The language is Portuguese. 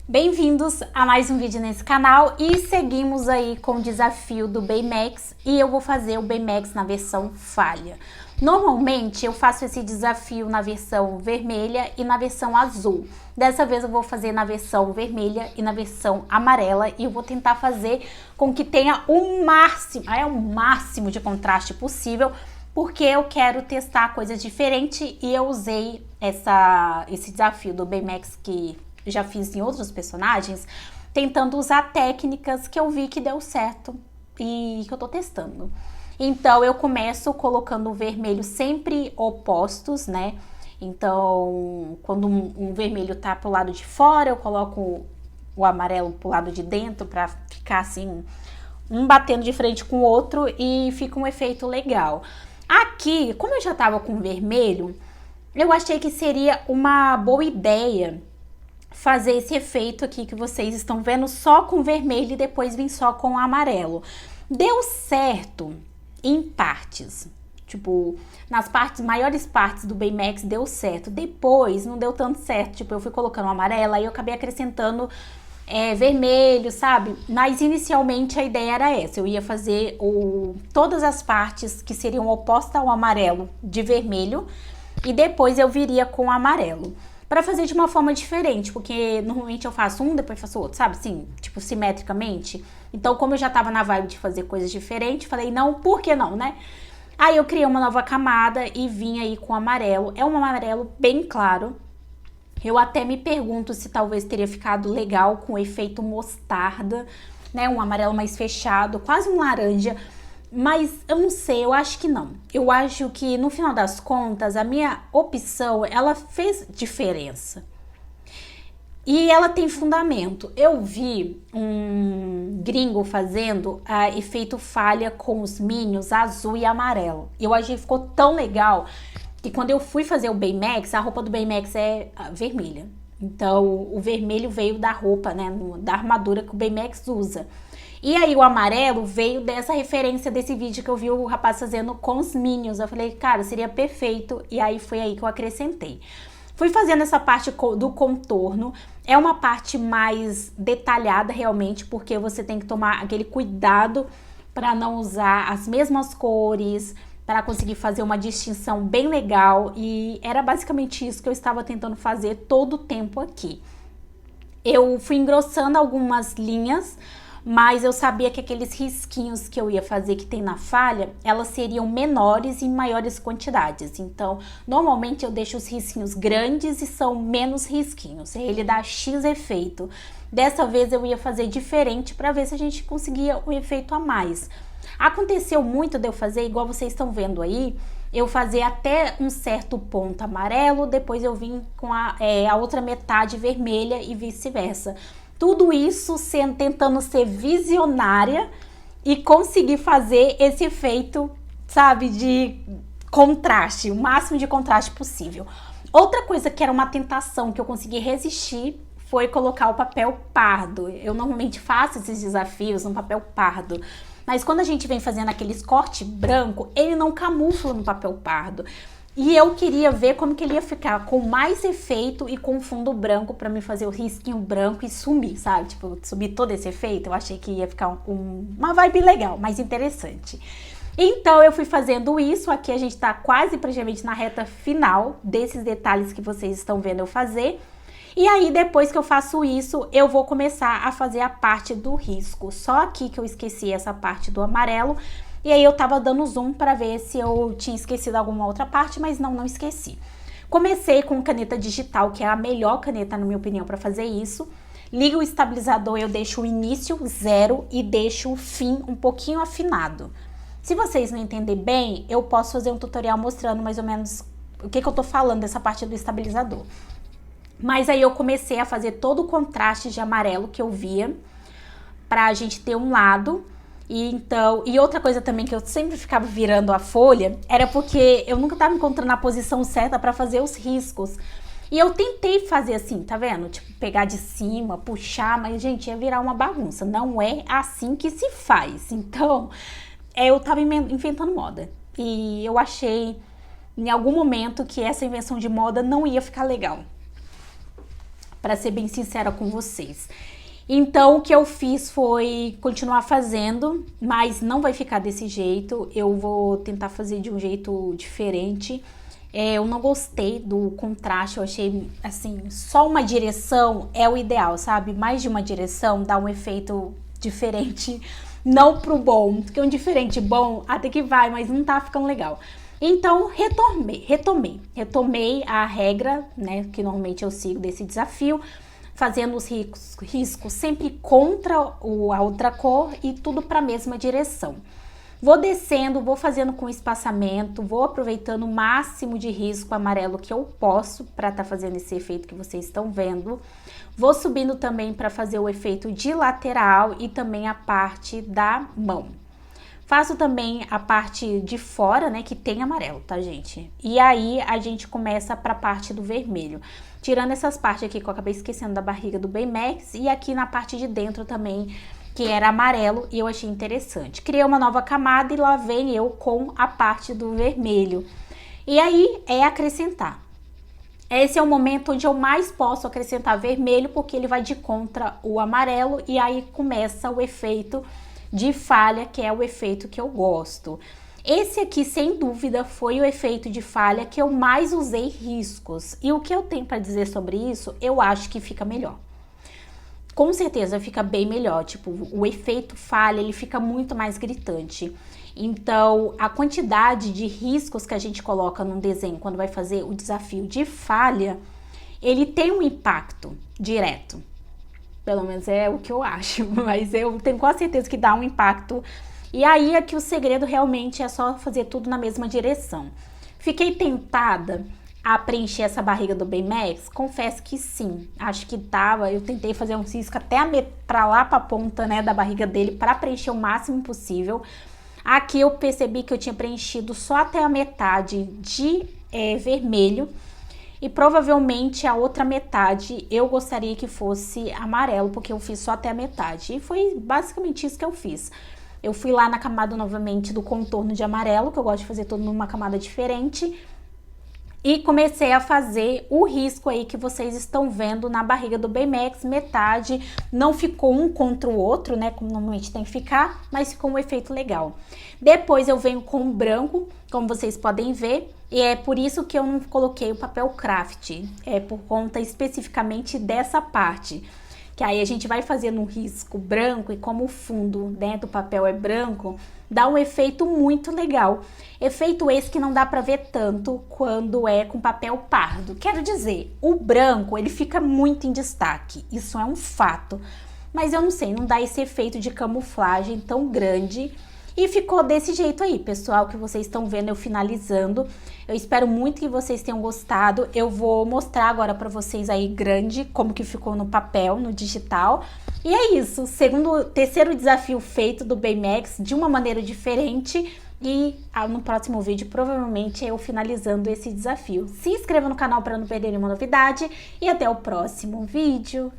Bem-vindos a mais um vídeo nesse canal e seguimos aí com o desafio do Baymax e eu vou fazer o Baymax na versão falha. Normalmente eu faço esse desafio na versão vermelha e na versão azul. Dessa vez eu vou fazer na versão vermelha e na versão amarela e eu vou tentar fazer com que tenha o máximo de contraste possível, porque eu quero testar coisas diferentes e eu usei esse desafio do Baymax que já fiz em outros personagens, tentando usar técnicas que eu vi que deu certo e que eu tô testando. Então eu começo colocando o vermelho sempre opostos, né? Então quando um vermelho tá pro lado de fora, eu coloco o amarelo pro lado de dentro para ficar assim, um batendo de frente com o outro e fica um efeito legal. Aqui, como eu já tava com vermelho, eu achei que seria uma boa ideia fazer esse efeito aqui que vocês estão vendo só com vermelho e depois vir só com amarelo. Deu certo em partes, tipo, nas maiores partes do Baymax deu certo, depois não deu tanto certo, tipo, eu fui colocando amarelo, aí eu acabei acrescentando vermelho, sabe? Mas inicialmente a ideia era essa, eu ia fazer todas as partes que seriam opostas ao amarelo de vermelho e depois eu viria com amarelo. Pra fazer de uma forma diferente, porque normalmente eu faço um, depois faço outro, sabe? Assim, tipo, simetricamente. Então, como eu já tava na vibe de fazer coisas diferentes, falei, não, por que não, né? Aí eu criei uma nova camada e vim aí com amarelo. É um amarelo bem claro. Eu até me pergunto se talvez teria ficado legal com o efeito mostarda, né? Um amarelo mais fechado, quase um laranja. Mas eu não sei, eu acho que não. Eu acho que no final das contas a minha opção, ela fez diferença. E ela tem fundamento. Eu vi um gringo fazendo efeito falha com os Minions azul e amarelo. Eu achei que ficou tão legal que quando eu fui fazer o Baymax, a roupa do Baymax é vermelha. Então o vermelho veio da roupa, né, da armadura que o Baymax usa. E aí o amarelo veio dessa referência desse vídeo que eu vi o rapaz fazendo com os Minions. Eu falei, cara, seria perfeito. E aí foi aí que eu acrescentei. Fui fazendo essa parte do contorno. É uma parte mais detalhada realmente, porque você tem que tomar aquele cuidado para não usar as mesmas cores, para conseguir fazer uma distinção bem legal. E era basicamente isso que eu estava tentando fazer todo o tempo aqui. Eu fui engrossando algumas linhas, mas eu sabia que aqueles risquinhos que eu ia fazer que tem na falha, elas seriam menores em maiores quantidades. Então, normalmente eu deixo os risquinhos grandes e são menos risquinhos. Ele dá X efeito. Dessa vez eu ia fazer diferente para ver se a gente conseguia um efeito a mais. Aconteceu muito de eu fazer, igual vocês estão vendo aí, eu fazer até um certo ponto amarelo, depois eu vim com a outra metade vermelha e vice-versa. Tudo isso tentando ser visionária e conseguir fazer esse efeito, sabe, de contraste, o máximo de contraste possível. Outra coisa que era uma tentação que eu consegui resistir foi colocar o papel pardo. Eu normalmente faço esses desafios no papel pardo, mas quando a gente vem fazendo aqueles corte branco, ele não camufla no papel pardo. E eu queria ver como que ele ia ficar com mais efeito e com fundo branco pra me fazer o risquinho branco e sumir, sabe? Tipo, sumir todo esse efeito. Eu achei que ia ficar uma vibe legal, mais interessante. Então eu fui fazendo isso. Aqui a gente tá quase praticamente na reta final desses detalhes que vocês estão vendo eu fazer. E aí depois que eu faço isso, eu vou começar a fazer a parte do risco. Só aqui que eu esqueci essa parte do amarelo. E aí eu tava dando zoom para ver se eu tinha esquecido alguma outra parte, mas não esqueci. Comecei com caneta digital, que é a melhor caneta, na minha opinião, para fazer isso. Ligo o estabilizador, eu deixo o início 0 e deixo o fim um pouquinho afinado. Se vocês não entenderem bem, eu posso fazer um tutorial mostrando mais ou menos o que eu tô falando dessa parte do estabilizador. Mas aí eu comecei a fazer todo o contraste de amarelo que eu via, pra gente ter um lado. E outra coisa também que eu sempre ficava virando a folha, era porque eu nunca tava encontrando a posição certa pra fazer os riscos. E eu tentei fazer assim, tá vendo? Tipo, pegar de cima, puxar, mas, gente, ia virar uma bagunça. Não é assim que se faz. Então, eu tava inventando moda. E eu achei, em algum momento, que essa invenção de moda não ia ficar legal para ser bem sincera com vocês. Então, o que eu fiz foi continuar fazendo, mas não vai ficar desse jeito. Eu vou tentar fazer de um jeito diferente. Eu não gostei do contraste, eu achei, assim, só uma direção é o ideal, sabe? Mais de uma direção dá um efeito diferente, não pro bom, porque um diferente bom até que vai, mas não tá ficando legal. Então, retomei a regra, né, que normalmente eu sigo desse desafio, fazendo os riscos sempre contra a outra cor e tudo para a mesma direção. Vou descendo, vou fazendo com espaçamento, vou aproveitando o máximo de risco amarelo que eu posso para estar fazendo esse efeito que vocês estão vendo. Vou subindo também para fazer o efeito de lateral e também a parte da mão. Faço também a parte de fora, né, que tem amarelo, tá, gente? E aí a gente começa para a parte do vermelho. Tirando essas partes aqui que eu acabei esquecendo da barriga do Baymax e aqui na parte de dentro também, que era amarelo, e eu achei interessante. Criei uma nova camada e lá vem eu com a parte do vermelho. E aí é acrescentar. Esse é o momento onde eu mais posso acrescentar vermelho, porque ele vai de contra o amarelo e aí começa o efeito de falha, que é o efeito que eu gosto. Esse aqui, sem dúvida, foi o efeito de falha que eu mais usei riscos. E o que eu tenho para dizer sobre isso, eu acho que fica melhor. Com certeza fica bem melhor, tipo, o efeito falha, ele fica muito mais gritante. Então, a quantidade de riscos que a gente coloca num desenho quando vai fazer o desafio de falha, ele tem um impacto direto. Pelo menos é o que eu acho, mas eu tenho quase certeza que dá um impacto. E aí é que o segredo realmente é só fazer tudo na mesma direção. Fiquei tentada a preencher essa barriga do Baymax? Confesso que sim, acho que tava. Eu tentei fazer um risco até pra lá pra ponta, né, da barriga dele para preencher o máximo possível. Aqui eu percebi que eu tinha preenchido só até a metade de vermelho. E provavelmente a outra metade eu gostaria que fosse amarelo, porque eu fiz só até a metade. E foi basicamente isso que eu fiz. Eu fui lá na camada novamente do contorno de amarelo, que eu gosto de fazer tudo numa camada diferente. E comecei a fazer o risco aí que vocês estão vendo na barriga do Baymax, metade. Não ficou um contra o outro, né, como normalmente tem que ficar, mas ficou um efeito legal. Depois eu venho com o branco, como vocês podem ver, e é por isso que eu não coloquei o papel craft, é por conta especificamente dessa parte. Que aí a gente vai fazendo um risco branco e como o fundo, né, do papel é branco, dá um efeito muito legal. Efeito esse que não dá pra ver tanto quando é com papel pardo. Quero dizer, o branco, ele fica muito em destaque, isso é um fato. Mas eu não sei, não dá esse efeito de camuflagem tão grande. E ficou desse jeito aí, pessoal, que vocês estão vendo eu finalizando. Eu espero muito que vocês tenham gostado. Eu vou mostrar agora pra vocês aí grande como que ficou no papel, no digital. E é isso, terceiro desafio feito do Baymax de uma maneira diferente. E no próximo vídeo, provavelmente, eu finalizando esse desafio. Se inscreva no canal para não perder nenhuma novidade. E até o próximo vídeo.